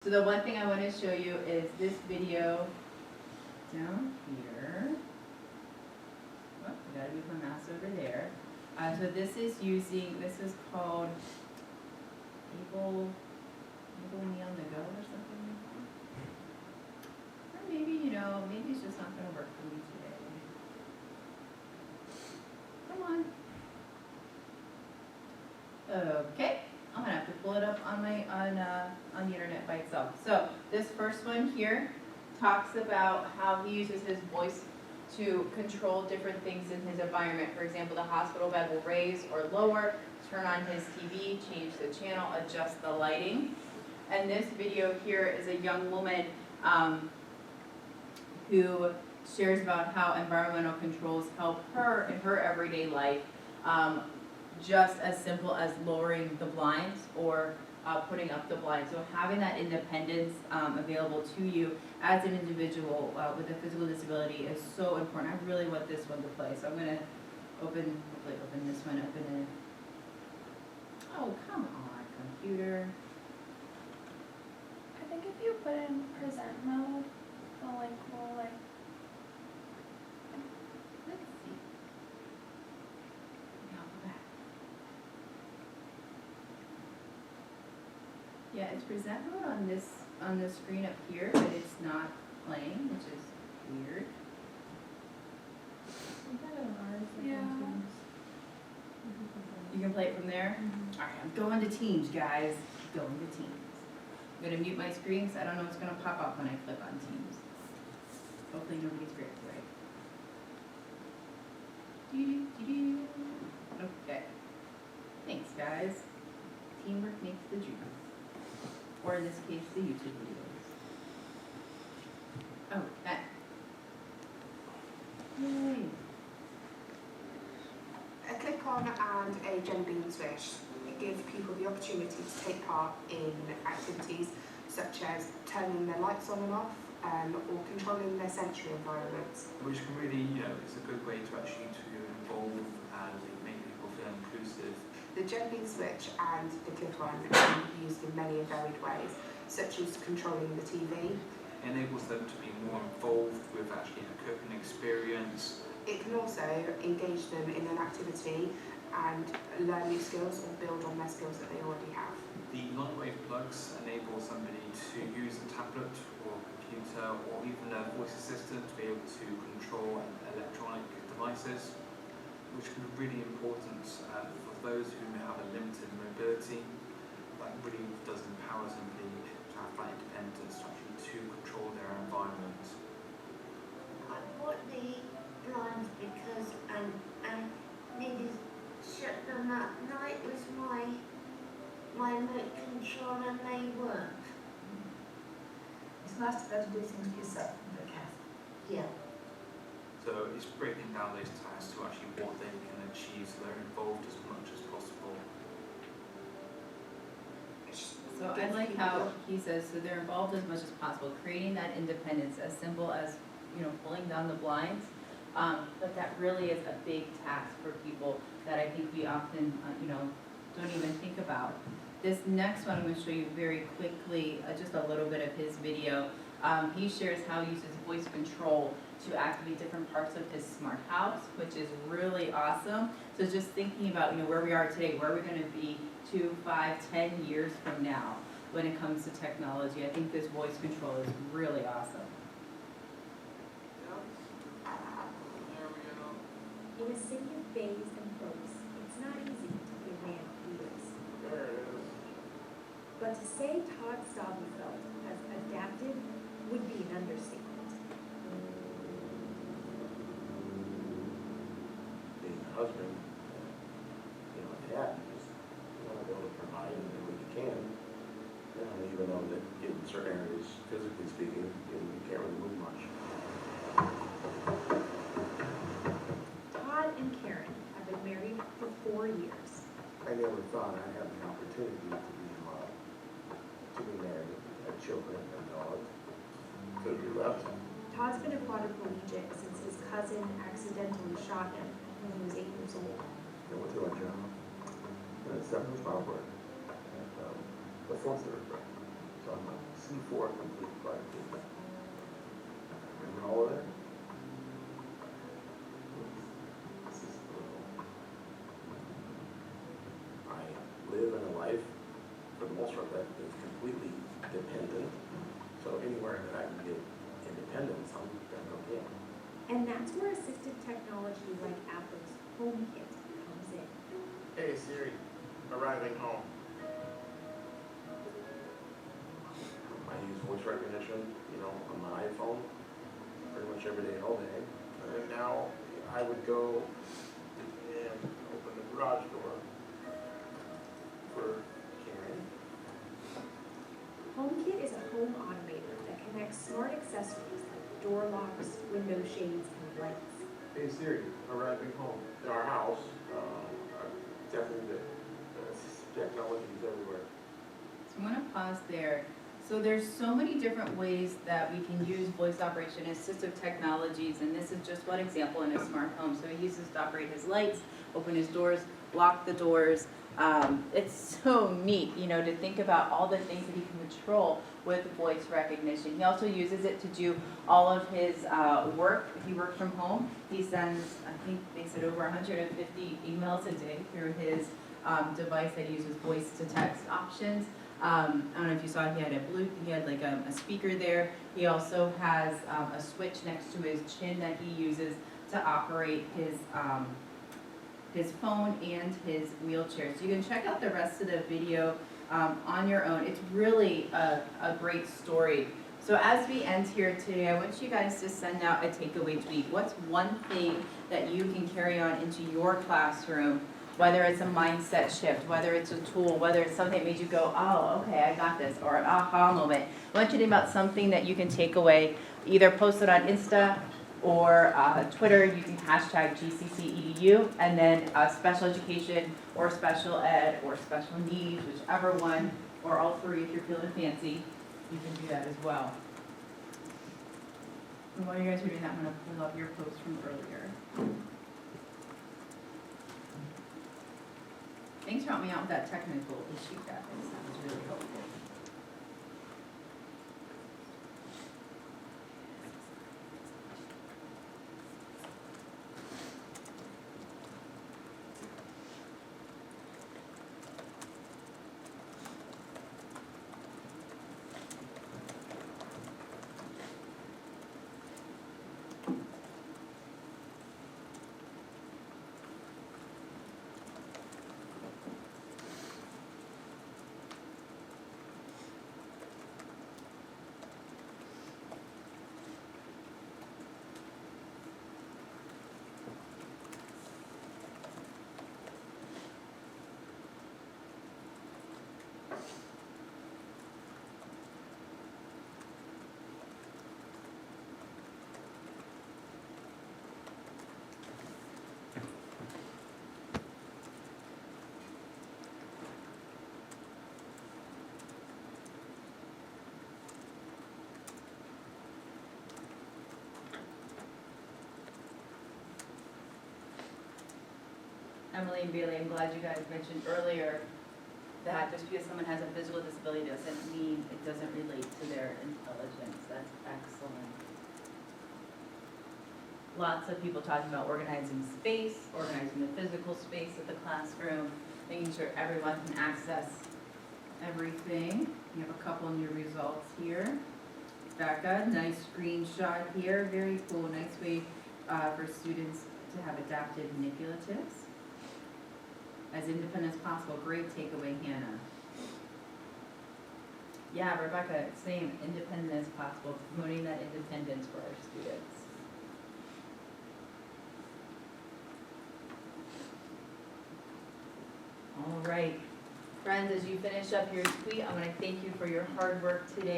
So the one thing I want to show you is this video down here. Oh, I gotta move my mouse over there. So this is called Able Me on the Go or something like that. Or maybe, maybe it's just not gonna work for me today. Come on. Okay. I'm gonna have to pull it up on the internet by itself. So this first one here talks about how he uses his voice to control different things in his environment. For example, the hospital bed will raise or lower, turn on his TV, change the channel, adjust the lighting. And this video here is a young woman who shares about how environmental controls help her in her everyday life. Just as simple as lowering the blinds or putting up the blinds. So having that independence available to you as an individual with a physical disability is so important. I really want this one to play. So I'm going to hopefully open this one up in a, oh, come on, computer. I think if you put in present mode, the link will Let's see. Now go back. Yeah, it's present mode on the screen up here, but it's not playing, which is weird. Yeah. You can play it from there? All right, I'm going to Teams, guys. Going to Teams. I'm going to mute my screen because I don't know what's going to pop up when I click on Teams. Hopefully nobody's great, right? Okay. Thanks, guys. Teamwork makes the dream. Or in this case, the YouTube videos. Okay. Yay. A click-on and a jelly bean switch. It gives people the opportunity to take part in activities such as turning their lights on and off, or controlling their sensory environments. Which can really, it's a good way to actually involve and make people feel inclusive. The jelly bean switch and the click-on can be used in many varied ways, such as controlling the TV. It enables them to be more involved with actually a cooking experience. It can also engage them in an activity and learn new skills or build on their skills that they already have. The lightweight plugs enable somebody to use a tablet or a computer or even a voice assistant to be able to control electronic devices, which can be really important for those who may have a limited mobility. That really does empower somebody to have that independence to control their environment. I bought the blinds because I needed to shut them at night with my remote control and they work. It's nice to be able to do things for yourself and for Kath. Yeah. So it's breaking down those tasks to actually what they can achieve so they're involved as much as possible. So I like how he says, so they're involved as much as possible, creating that independence, as simple as, pulling down the blinds. But that really is a big task for people that I think we often, don't even think about. This next one I'm going to show you very quickly, just a little bit of his video. He shares how he uses voice control to activate different parts of his smart house, which is really awesome. So just thinking about, where we are today, where we're going to be 2, 5, 10 years from now when it comes to technology. I think this voice control is really awesome. In a city of bays and folks, it's not easy to be a man who is. But to say Todd Staubenfeld has adapted would be an understatement. Being a husband, a dad, you want to be able to provide everything that you can. Even though that in certain areas, physically speaking, you can't really move much. Todd and Karen have been married for 4 years. I never thought I'd have the opportunity to be married, have children, and dogs. Could be left. Todd's been a quadriplegic since his cousin accidentally shot him when he was 8 years old. I went to a job, and it's 7 hours work. And the 4th, so I'm C4 complete productivity. Remember all of that? This is the little. I live in a life, for the most part, that is completely dependent. So anywhere that I can get independence, I'm gonna go in. And that's where assistive technology like Apple's HomeKit comes in. Hey Siri, arriving home. I use voice recognition, on my iPhone, pretty much every day, all day. And now I would go and open the garage door for Karen. HomeKit is a home automator that connects smart accessories like door locks, window shades, and lights. Hey Siri, arriving home. In our house, definitely the technology is everywhere. So I'm gonna pause there. So there's so many different ways that we can use voice operation assistive technologies, and this is just one example in a smart home. So he uses to operate his lights, open his doors, lock the doors. It's so neat, to think about all the things that he can control with voice recognition. He also uses it to do all of his work. If he works from home, he sends, I think they said over 150 emails a day through his device that uses voice to text options. I don't know if you saw, he had like a speaker there. He also has a switch next to his chin that he uses to operate his phone and his wheelchair. So you can check out the rest of the video on your own. It's really a great story. So as we end here today, I want you guys to send out a takeaway tweet. What's one thing that you can carry on into your classroom, whether it's a mindset shift, whether it's a tool, whether it's something that made you go, oh, okay, I got this, or an aha moment. I want you to think about something that you can take away, either post it on Insta or Twitter. You can hashtag GCCEDU, and then special education or special ed or special needs, whichever one, or all three if you're feeling fancy, you can do that as well. And while you guys are doing that, I'm going to pull up your post from earlier. Thanks for helping me out with that technical issue, guys. That was really helpful. Emily and Bailey, I'm glad you guys mentioned earlier that just because someone has a physical disability doesn't mean it doesn't relate to their intelligence. That's excellent. Lots of people talking about organizing space, organizing the physical space of the classroom, making sure everyone can access everything. You have a couple new results here. Becca, nice screenshot here. Very cool. Nice way for students to have adaptive manipulatives. As independent as possible. Great takeaway, Hannah. Yeah, Rebecca, same. Independent as possible. Promoting that independence for our students. All right. Friends, as you finish up your tweet, I want to thank you for your hard work today.